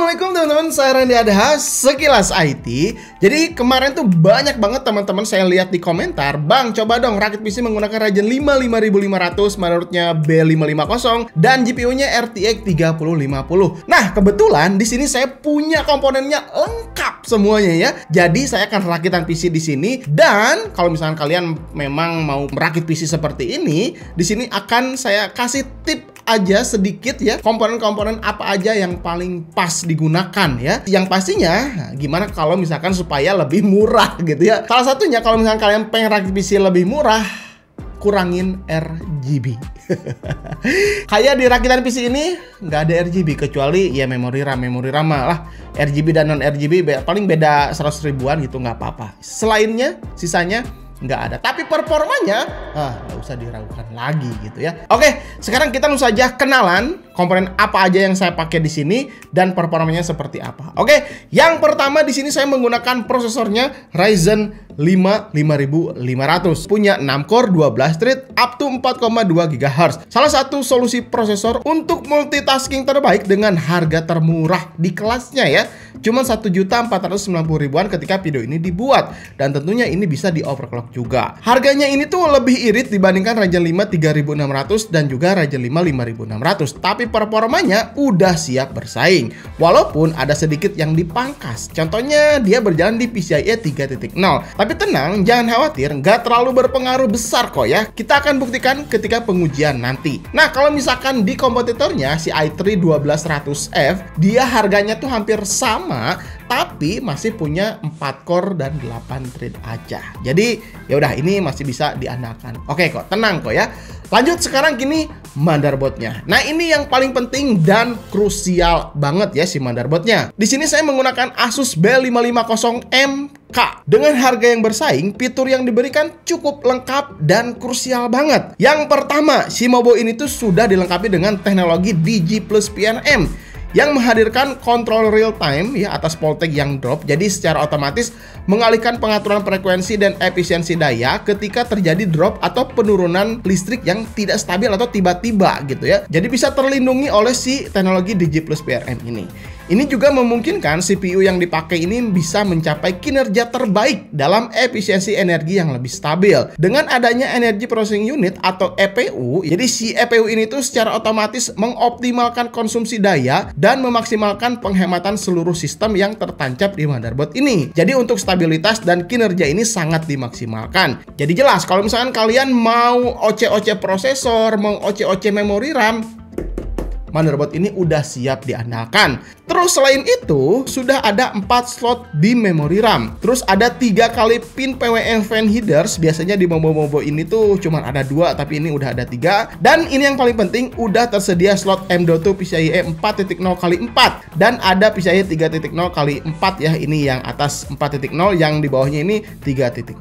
Assalamualaikum teman-teman, saya Randy Adha, Sekilas IT. Jadi kemarin tuh banyak banget teman-teman saya lihat di komentar, Bang coba dong rakit PC menggunakan Ryzen 5 5500, menurutnya B550 dan GPU-nya RTX 3050. Nah kebetulan di sini saya punya komponennya lengkap semuanya ya. Jadi saya akan rakitan PC di sini, dan kalau misalkan kalian memang mau merakit PC seperti ini, di sini akan saya kasih tip aja sedikit ya, komponen-komponen apa aja yang paling pas digunakan ya. Yang pastinya gimana kalau misalkan supaya lebih murah gitu ya. Salah satunya kalau misalkan kalian pengen rakit PC lebih murah, kurangin RGB. Kayak di rakitan PC ini nggak ada RGB kecuali ya memori RAM lah. RGB dan non RGB paling beda 100 ribuan gitu, nggak apa-apa. Selainnya sisanya nggak ada, tapi performanya nggak usah diragukan lagi gitu ya. Oke, sekarang kita langsung saja kenalan komponen apa aja yang saya pakai di sini dan performanya seperti apa. Oke, yang pertama di sini saya menggunakan prosesornya Ryzen 5 5500, punya 6 core 12 thread up to 4,2 GHz. Salah satu solusi prosesor untuk multitasking terbaik dengan harga termurah di kelasnya ya. Cuma 1.490.000-an ketika video ini dibuat, dan tentunya ini bisa di overclock juga. Harganya ini tuh lebih irit dibandingkan Ryzen 5 3600 dan juga Ryzen 5 5600, tapi performanya udah siap bersaing. Walaupun ada sedikit yang dipangkas. Contohnya dia berjalan di PCIe 3.0. Tapi tenang, jangan khawatir, nggak terlalu berpengaruh besar kok ya. Kita akan buktikan ketika pengujian nanti. Nah, kalau misalkan di kompetitornya si i3 12100F, dia harganya tuh hampir sama, tapi masih punya 4 core dan 8 thread aja. Jadi ya udah, ini masih bisa diandalkan. Oke kok, tenang kok ya. Lanjut sekarang gini, motherboardnya. Nah ini yang paling penting dan krusial banget ya si motherboardnya. Di sini saya menggunakan Asus B550MK. Dengan harga yang bersaing, fitur yang diberikan cukup lengkap dan krusial banget. Yang pertama, si Mobo ini tuh sudah dilengkapi dengan teknologi Digi Plus PNM yang menghadirkan kontrol real time ya atas voltage yang drop. Jadi secara otomatis mengalihkan pengaturan frekuensi dan efisiensi daya ketika terjadi drop atau penurunan listrik yang tidak stabil atau tiba-tiba gitu ya. Jadi bisa terlindungi oleh si teknologi Digi Plus PRM ini. Ini juga memungkinkan CPU yang dipakai ini bisa mencapai kinerja terbaik dalam efisiensi energi yang lebih stabil. Dengan adanya Energy Processing Unit atau EPU, jadi si EPU ini tuh secara otomatis mengoptimalkan konsumsi daya dan memaksimalkan penghematan seluruh sistem yang tertancap di motherboard ini. Jadi untuk stabilitas dan kinerja ini sangat dimaksimalkan. Jadi jelas kalau misalkan kalian mau OC-OC prosesor, mau OC-OC memori RAM, motherboard ini udah siap diandalkan. Terus selain itu, sudah ada 4 slot di memori RAM. Terus ada 3 kali pin PWM fan headers. Biasanya di Mobo-Mobo ini tuh cuma ada 2, tapi ini udah ada 3. Dan ini yang paling penting, udah tersedia slot M.2 PCIe 4.0x4. Dan ada PCIe 3.0x4 ya. Ini yang atas 4.0, yang di bawahnya ini 3.0.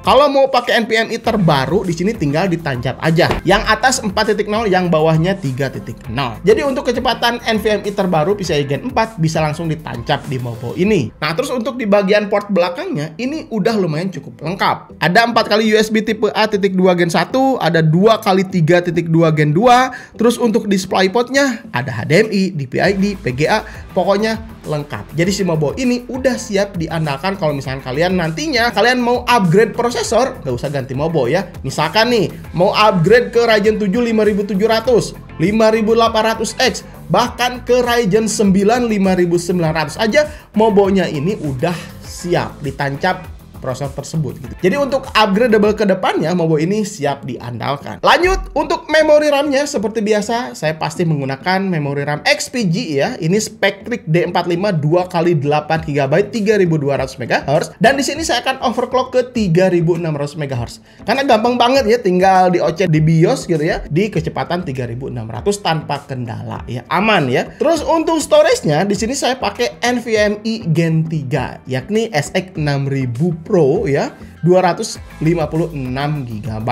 Kalau mau pakai NVMe terbaru, di sini tinggal ditancap aja. Yang atas 4.0, yang bawahnya 3.0. Jadi untuk kecepatan NVMe terbaru PCIe Gen 4 bisa langsung ditancap di Mobo ini. Nah, terus untuk di bagian port belakangnya ini udah lumayan cukup lengkap. Ada 4 kali USB tipe A.2 Gen 1, ada 2 kali 3.2 Gen 2. Terus untuk display portnya ada HDMI, DPI-D, PGA, pokoknya lengkap. Jadi si Mobo ini udah siap diandalkan kalau misalkan kalian nantinya mau upgrade prosesor, nggak usah ganti Mobo ya. Misalkan nih mau upgrade ke Ryzen 7 5700, 5800X, bahkan ke Ryzen 9 5900 aja, Mobonya ini udah siap ditancap prosesor tersebut gitu. Jadi untuk upgradable ke depannya, Mobo ini siap diandalkan. Lanjut, untuk memori RAM-nya seperti biasa, saya pasti menggunakan memori RAM XPG ya. Ini Spectric D45 2x8 GB 3200 MHz, dan di sini saya akan overclock ke 3600 MHz. Karena gampang banget ya, tinggal di-OC di BIOS gitu ya, di kecepatan 3600 tanpa kendala ya, aman ya. Terus untuk storage-nya di sini saya pakai NVMe Gen 3, yakni SX6000 Pro ya, 256 GB.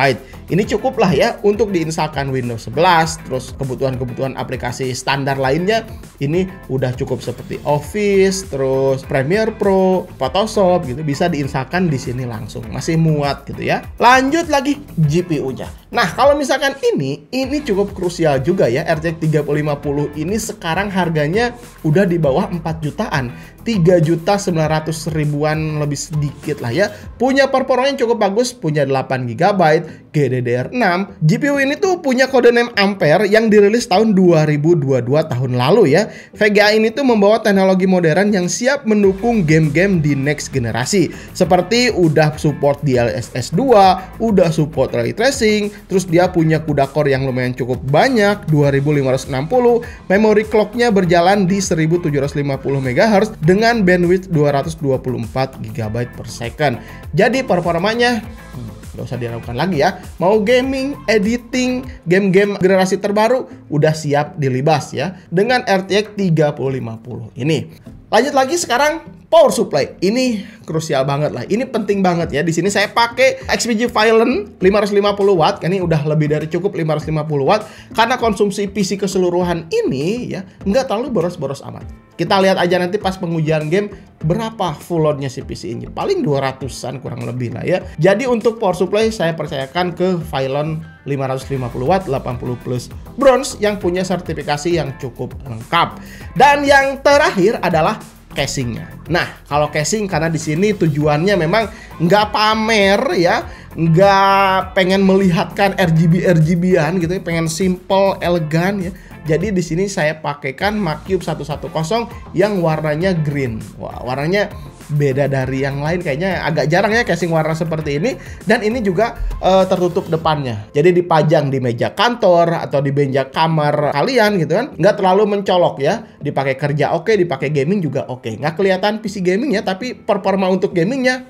Ini cukup lah ya untuk diinstalkan Windows 11. Terus kebutuhan-kebutuhan aplikasi standar lainnya ini udah cukup, seperti Office, terus Premiere Pro, Photoshop gitu, bisa diinstalkan di sini langsung, masih muat gitu ya. Lanjut lagi GPU-nya. Nah, kalau misalkan ini cukup krusial juga ya. RTX 3050 ini sekarang harganya udah di bawah 4 jutaan. 3.900.000-an lebih sedikit lah ya. Punya performa yang cukup bagus, punya 8 GB, GDDR6. GPU ini tuh punya kode 6 Ampere yang dirilis tahun 2022 tahun lalu ya. VGA ini tuh membawa teknologi modern yang siap mendukung game-game di next generasi. Seperti udah support DLSS 2, udah support ray tracing, terus dia punya CUDA core yang lumayan cukup banyak, 2560, memory clocknya berjalan di 1750 MHz dengan bandwidth 224 GB per second. Jadi performanya nggak usah diragukan lagi ya. Mau gaming, editing, game-game generasi terbaru udah siap dilibas ya dengan RTX 3050 ini. Lanjut lagi sekarang power supply. Ini krusial banget lah. Ini penting banget ya. Di sini saya pakai XPG Violent 550 watt. Ini udah lebih dari cukup 550 watt karena konsumsi PC keseluruhan ini ya nggak terlalu boros-boros amat. Kita lihat aja nanti pas pengujian game berapa full loadnya si PC ini. Paling 200-an kurang lebih lah ya. Jadi untuk power supply saya percayakan ke Violent 550 watt 80 plus bronze yang punya sertifikasi yang cukup lengkap. Dan yang terakhir adalah casingnya. Nah, kalau casing karena di sini tujuannya memang nggak pamer ya, nggak pengen melihatkan RGB-an gitu ya, pengen simple, elegan ya. Jadi di sini saya pakaikan Macube 110 yang warnanya green. Wah, warnanya beda dari yang lain, kayaknya agak jarang ya casing warna seperti ini. Dan ini juga tertutup depannya, jadi dipajang di meja kantor atau di meja kamar kalian gitu kan, nggak terlalu mencolok ya. Dipakai kerja oke, dipakai gaming juga oke. Nggak kelihatan PC gaming ya, tapi performa untuk gamingnya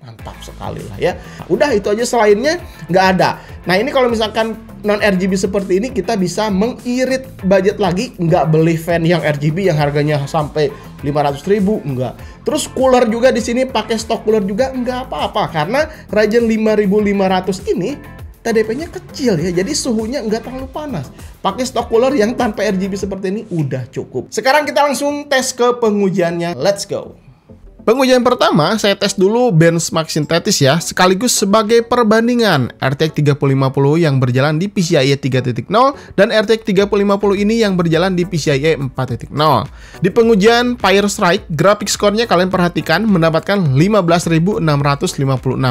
mantap sekali lah ya. Udah itu aja, selainnya nggak ada. Nah ini kalau misalkan non RGB seperti ini kita bisa mengirit budget lagi, nggak beli fan yang RGB yang harganya sampai 500.000, enggak. Terus cooler juga di sini pakai stok cooler juga nggak apa-apa karena Ryzen 5500 ini TDP-nya kecil ya, jadi suhunya nggak terlalu panas. Pakai stok cooler yang tanpa RGB seperti ini udah cukup. Sekarang kita langsung tes ke pengujiannya. Let's go. Pengujian pertama, saya tes dulu benchmark sintetis ya, sekaligus sebagai perbandingan RTX 3050 yang berjalan di PCIe 3.0 dan RTX 3050 ini yang berjalan di PCIe 4.0. Di pengujian Fire Strike, graphics score-nya kalian perhatikan mendapatkan 15.656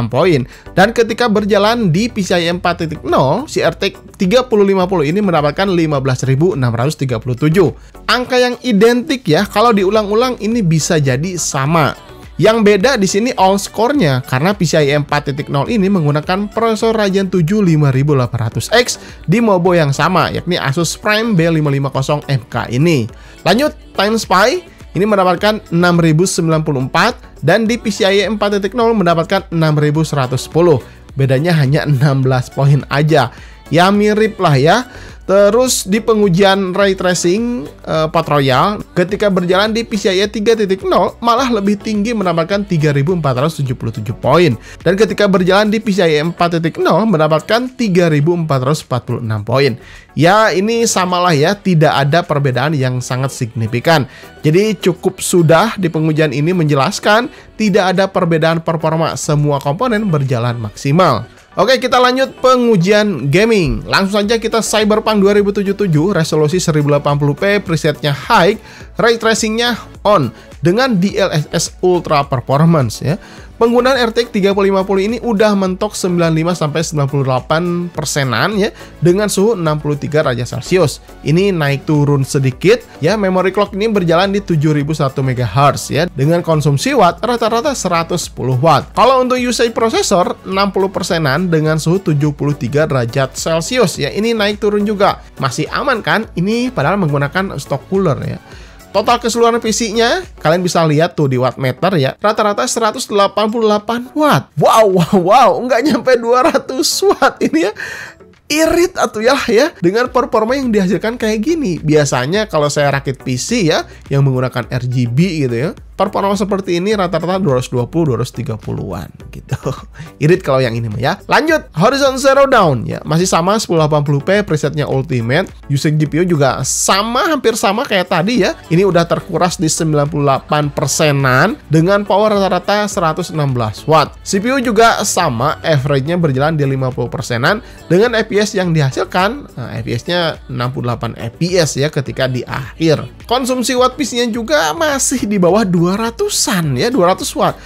poin. Dan ketika berjalan di PCIe 4.0, si RTX 3050 ini mendapatkan 15.637. Angka yang identik ya, kalau diulang-ulang ini bisa jadi sama. Yang beda di sini all score-nya karena PCIe 4.0 ini menggunakan prosesor Ryzen 7 5800X di mobo yang sama, yakni Asus Prime B550MK ini. Lanjut, Time Spy ini mendapatkan 6094 dan di PCIe 4.0 mendapatkan 6110. Bedanya hanya 16 poin aja. Ya mirip lah ya. Terus di pengujian ray tracing Port Royal ketika berjalan di PCIe 3.0 malah lebih tinggi mendapatkan 3477 poin. Dan ketika berjalan di PCIe 4.0 mendapatkan 3446 poin. Ya ini samalah ya, tidak ada perbedaan yang sangat signifikan. Jadi cukup sudah di pengujian ini menjelaskan tidak ada perbedaan performa, semua komponen berjalan maksimal. Oke, kita lanjut pengujian gaming. Langsung saja kita Cyberpunk 2077, resolusi 1080p, presetnya high, ray tracingnya on dengan DLSS Ultra Performance ya. Penggunaan RTX 3050 ini udah mentok 95-98%-an ya dengan suhu 63 derajat Celcius. Ini naik turun sedikit ya. Memory clock ini berjalan di 7001 MHz ya dengan konsumsi watt rata-rata 110 watt. Kalau untuk usage prosesor 60%-an dengan suhu 73 derajat Celcius ya. Ini naik turun juga. Masih aman kan? Ini padahal menggunakan stock cooler ya. Total keseluruhan PC-nya kalian bisa lihat tuh di wattmeter ya, rata-rata 188 watt. Wow, nggak nyampe 200 watt ini ya. Irit atuh ya dengan performa yang dihasilkan kayak gini. Biasanya kalau saya rakit PC ya yang menggunakan RGB gitu ya, performa seperti ini rata-rata 220-230-an gitu. Irit kalau yang ini mah ya. Lanjut, Horizon Zero Dawn ya, masih sama 1080p, presetnya Ultimate. Usage GPU juga sama, hampir sama kayak tadi ya. Ini udah terkuras di 98%-an dengan power rata-rata 116 watt. CPU juga sama, average-nya berjalan di 50%-an dengan FPS yang dihasilkan, FPS-nya 68 FPS ya ketika di akhir. Konsumsi watt PC-nya juga masih di bawah 200-an ya, 200 watt.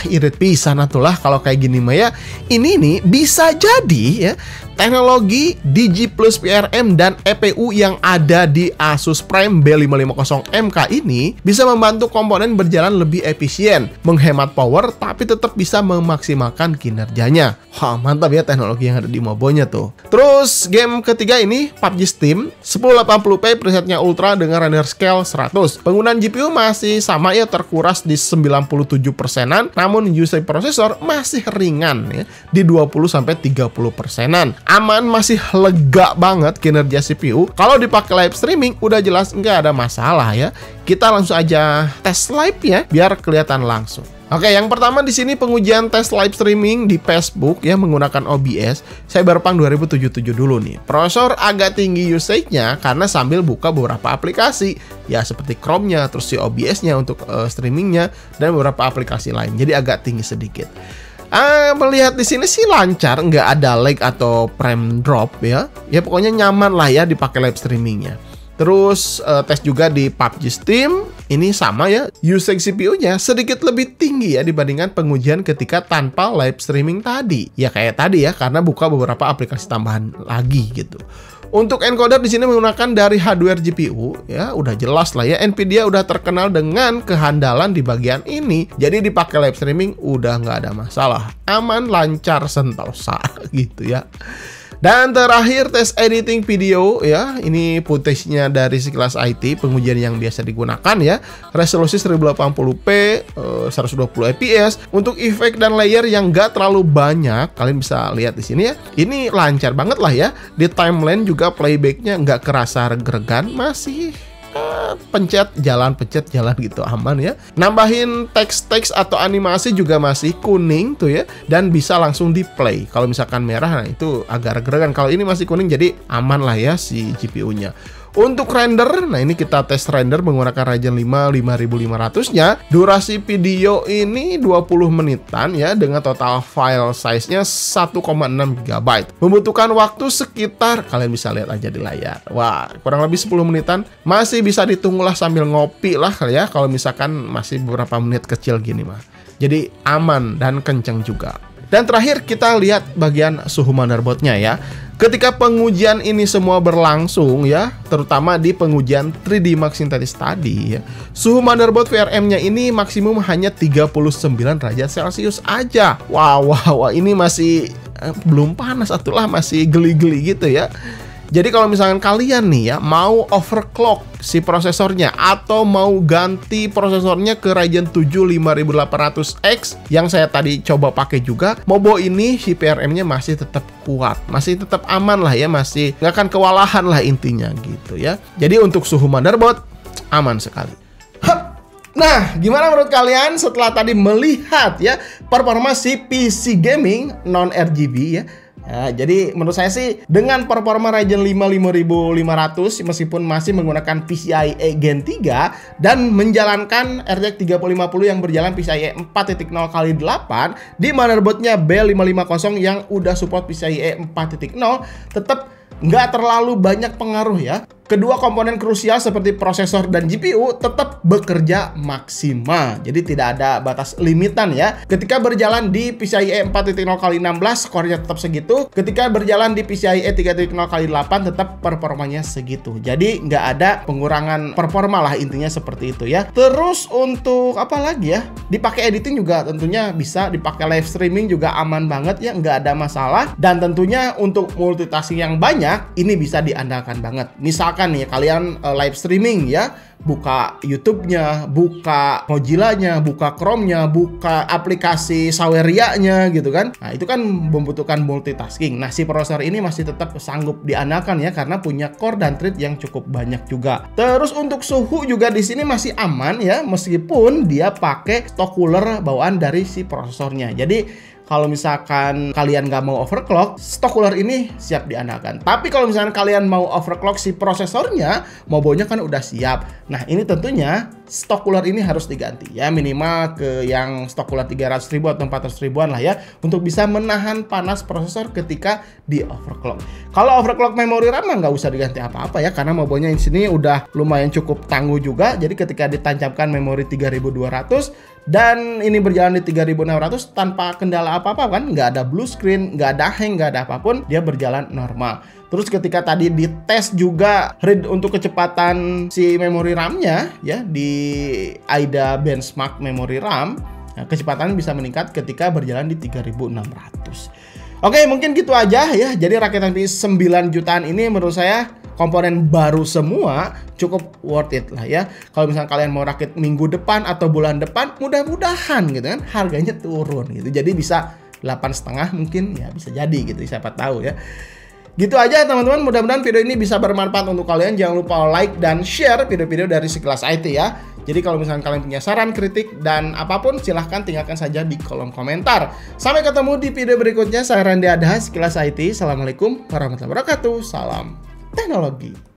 Irit pisan atulah kalau kayak gini mah ya. Ini nih bisa jadi ya teknologi Digi Plus PRM dan EPU yang ada di Asus Prime B550MK ini bisa membantu komponen berjalan lebih efisien, menghemat power, tapi tetap bisa memaksimalkan kinerjanya. Wah, mantap ya teknologi yang ada di Mobonya tuh. Terus game ketiga ini PUBG Steam, 1080p presetnya Ultra dengan render scale 100. Penggunaan GPU masih sama ya, terkuras di 97%-an, namun usage prosesor masih ringan ya, di 20-30%-an. Aman, masih lega banget kinerja CPU. Kalau dipakai live streaming udah jelas nggak ada masalah ya. Kita langsung aja tes live ya biar kelihatan langsung. Oke, yang pertama di sini pengujian tes live streaming di Facebook ya menggunakan OBS. Cyberpunk 2077 dulu nih. Prosesor agak tinggi usage-nya karena sambil buka beberapa aplikasi ya seperti Chrome-nya, terus si OBS-nya untuk streaming-nya dan beberapa aplikasi lain. Jadi agak tinggi sedikit. Melihat di sini sih lancar, nggak ada lag atau frame drop ya. Ya pokoknya nyaman lah ya dipakai live streamingnya. Terus tes juga di PUBG Steam, ini sama ya. Usage CPU-nya sedikit lebih tinggi ya dibandingkan pengujian ketika tanpa live streaming tadi. Ya kayak tadi ya, karena buka beberapa aplikasi tambahan lagi gitu. Untuk encoder di sini menggunakan dari hardware GPU ya, udah jelas lah ya, Nvidia udah terkenal dengan kehandalan di bagian ini. Jadi dipakai live streaming udah nggak ada masalah, aman, lancar, sentosa gitu ya. Dan terakhir tes editing video ya, ini footage-nya dari sekilas IT, pengujian yang biasa digunakan ya. Resolusi 1080p, 120 fps. Untuk efek dan layer yang nggak terlalu banyak, kalian bisa lihat di sini ya. Ini lancar banget lah ya. Di timeline juga playback-nya nggak kerasa reg-regan, masih pencet jalan gitu, aman ya. Nambahin teks atau animasi juga masih kuning tuh ya, dan bisa langsung di play. Kalau misalkan merah, nah itu agak reg-regan. Kalau ini masih kuning, jadi aman lah ya si GPU-nya. Untuk render, nah ini kita tes render menggunakan Ryzen 5 5500-nya. Durasi video ini 20 menitan ya, dengan total file size-nya 1,6 GB. Membutuhkan waktu sekitar, kalian bisa lihat aja di layar. Wah, kurang lebih 10 menitan. Masih bisa ditunggu lah sambil ngopi lah ya, kalau misalkan masih beberapa menit kecil gini mah. Jadi aman dan kenceng juga. Dan terakhir kita lihat bagian suhu motherboard-nya ya. Ketika pengujian ini semua berlangsung ya, terutama di pengujian 3D Mark Synthesis tadi ya, suhu motherboard VRM-nya ini maksimum hanya 39 derajat Celcius aja. Wow, ini masih belum panas, atulah masih geli-geli gitu ya. Jadi kalau misalkan kalian nih ya mau overclock si prosesornya atau mau ganti prosesornya ke Ryzen 7 5800X yang saya tadi coba pakai juga, Mobo ini si PRM-nya masih tetap kuat, masih tetap aman lah ya, masih nggak akan kewalahan lah intinya gitu ya. Jadi untuk suhu motherboard aman sekali. Nah, gimana menurut kalian setelah tadi melihat ya performa si PC gaming non RGB ya? Nah, jadi menurut saya sih dengan performa Ryzen 5 5500 meskipun masih menggunakan PCIe Gen 3 dan menjalankan RTX 3050 yang berjalan PCIe 4.0x8 di motherboardnya B550 yang udah support PCIe 4.0, tetap nggak terlalu banyak pengaruh ya. Kedua komponen krusial seperti prosesor dan GPU tetap bekerja maksimal. Jadi tidak ada batas limitan ya. Ketika berjalan di PCIe 4.0x16 skornya tetap segitu. Ketika berjalan di PCIe 3.0x8 tetap performanya segitu. Jadi nggak ada pengurangan performa lah intinya seperti itu ya. Terus untuk apa lagi ya? Dipakai editing juga tentunya bisa. Dipakai live streaming juga aman banget ya. Nggak ada masalah. Dan tentunya untuk multitasking yang banyak ini bisa diandalkan banget. Misal misalkan nih kalian live streaming ya, buka YouTube-nya, buka Mozilla-nya, buka Chrome-nya, buka aplikasi Saweria-nya gitu kan. Nah, itu kan membutuhkan multitasking. Nah, si prosesor ini masih tetap sanggup diandalkan ya karena punya core dan thread yang cukup banyak juga. Terus untuk suhu juga di sini masih aman ya, meskipun dia pakai stock cooler bawaan dari si prosesornya. Jadi kalau misalkan kalian nggak mau overclock, stock cooler ini siap diandalkan. Tapi kalau misalkan kalian mau overclock si prosesornya, mobonya kan udah siap. Nah, ini tentunya stock cooler ini harus diganti ya, minimal ke yang stock cooler 300.000 atau 400 ribuan lah ya, untuk bisa menahan panas prosesor ketika di overclock. Kalau overclock memori RAM nggak usah diganti apa-apa ya, karena mobonya di sini udah lumayan cukup tangguh juga. Jadi ketika ditancapkan memori 3200 dan ini berjalan di 3600 tanpa kendala apa-apa kan, nggak ada blue screen, nggak ada hang, nggak ada apapun, dia berjalan normal. Terus ketika tadi dites juga read untuk kecepatan si memori RAM-nya ya di AIDA benchmark memori RAM, nah, kecepatan bisa meningkat ketika berjalan di 3600. Oke, mungkin gitu aja ya. Jadi rakitan PC 9 jutaan ini menurut saya komponen baru semua, cukup worth it lah ya. Kalau misalnya kalian mau rakit minggu depan atau bulan depan, mudah-mudahan gitu kan harganya turun gitu. Jadi bisa 8,5 mungkin ya, bisa jadi gitu, siapa tahu ya. Gitu aja teman-teman, mudah-mudahan video ini bisa bermanfaat untuk kalian. Jangan lupa like dan share video-video dari Sekilas IT ya. Jadi kalau misalnya kalian punya saran, kritik, dan apapun, silahkan tinggalkan saja di kolom komentar. Sampai ketemu di video berikutnya. Saya Randy Adha, Sekilas IT. Assalamualaikum warahmatullahi wabarakatuh. Salam teknologi.